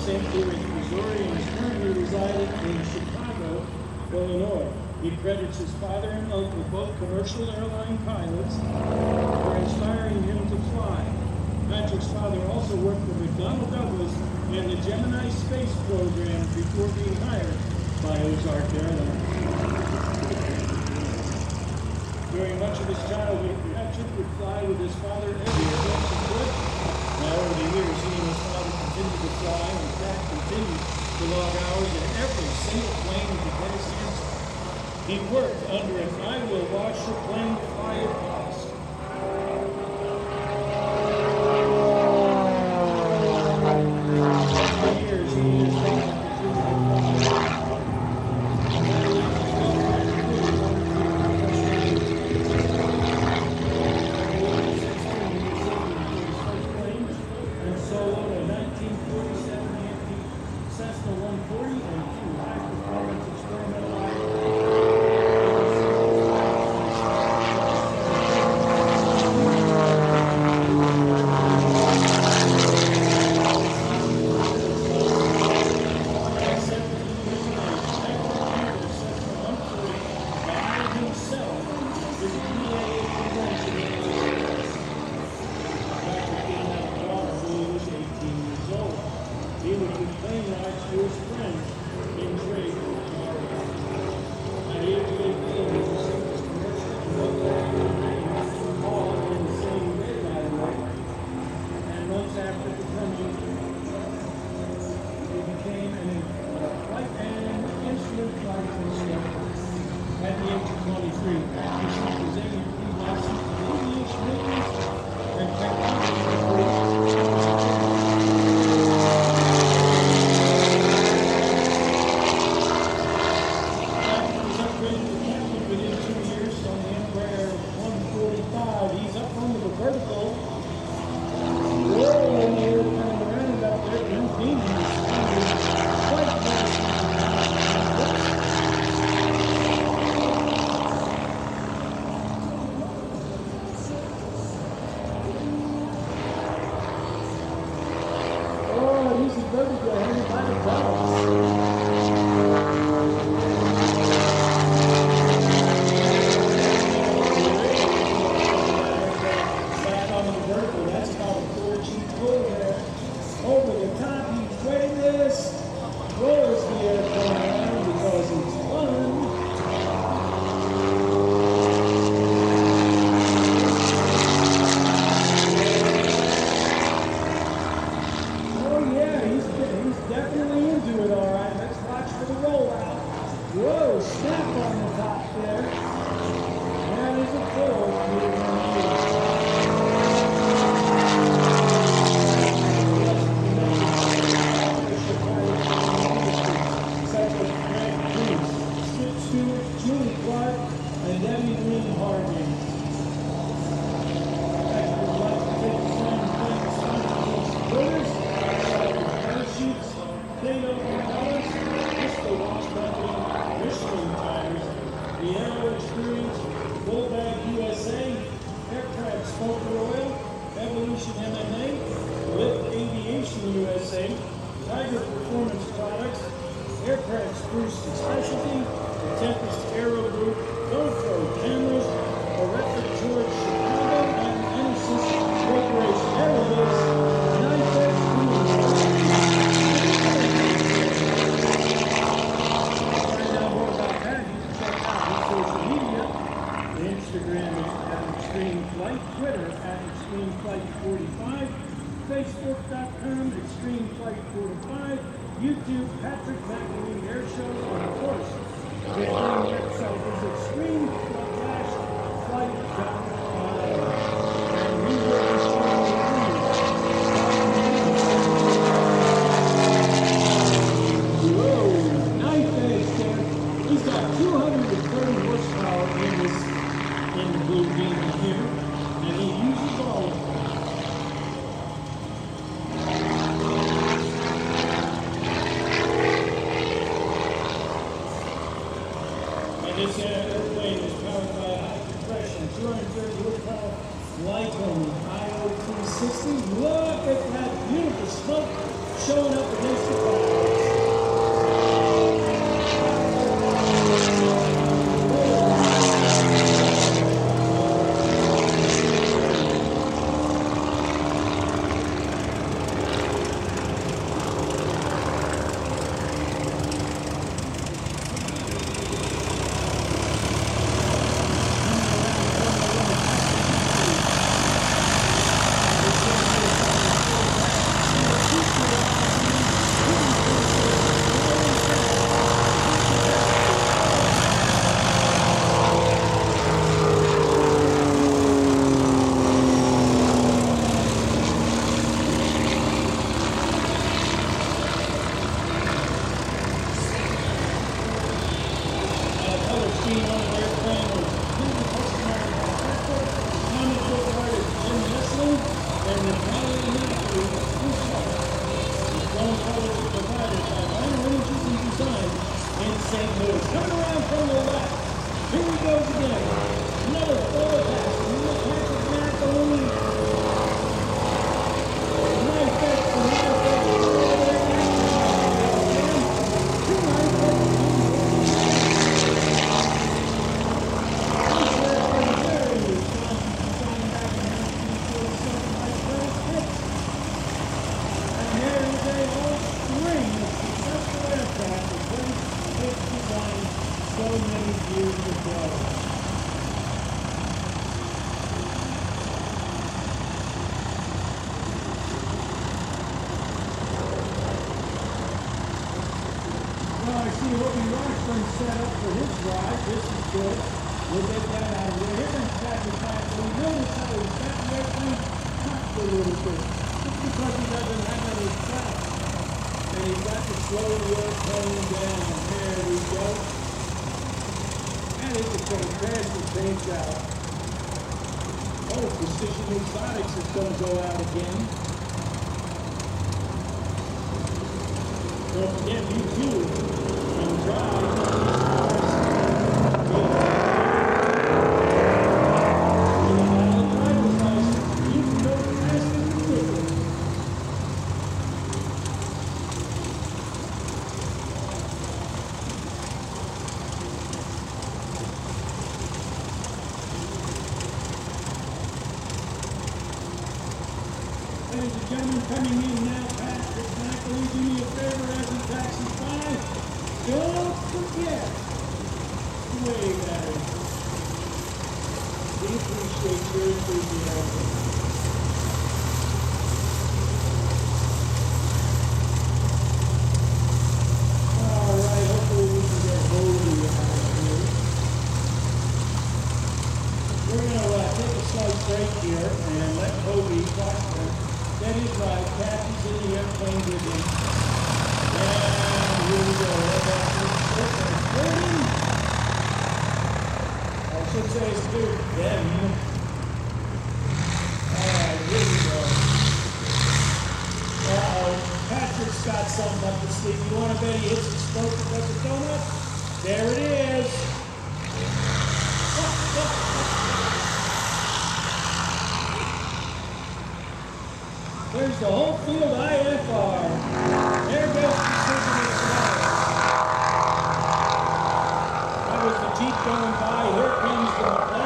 St. Louis, Missouri, and is currently residing in Chicago, Illinois. He credits his father and uncle, both commercial airline pilots, for inspiring him to fly. Patrick's father also worked for McDonnell Douglas and the Gemini space program before being hired by Ozark Airlines. During much of his childhood, Patrick would fly with his father every chance he could. Now, over the years, he and his father continued to fly, and in fact, continued to log hours in every single plane he could get his hands on. He worked under an "I will watch the plane fly" policy. For years, he and his father continued to fly. Facebook.com, Extreme Flight 45, YouTube, Patrick McAlee Airshow, and of course, the website is extreme-flight.com. And we will be showing you. Whoa, nice edge there. He's got 230 horsepower in the blue demon here, and he uses all of it. This airplane is powered by a high compression 230 horsepower Latrobe IO 360. Look at that beautiful smoke showing up against the clouds. Ladies and gentlemen, coming in now, Patrick McAlee, do me a favor as he taxis by. Don't forget to wave at him. We appreciate your enthusiasm. All right, hopefully we can get hold of you out here. We're going to take a slight break here and let Kobe talk to him. That is right, Kathy's in the airplane with him. And here we go. I should say it's good, them. Alright, here we go. Uh-oh, Patrick's got something up his sleeve. You want to bet he hits his spoke because of donut? There it is. There's the whole field IFR. There goes precision itself. That was the Jeep going by. Here comes the McAlee.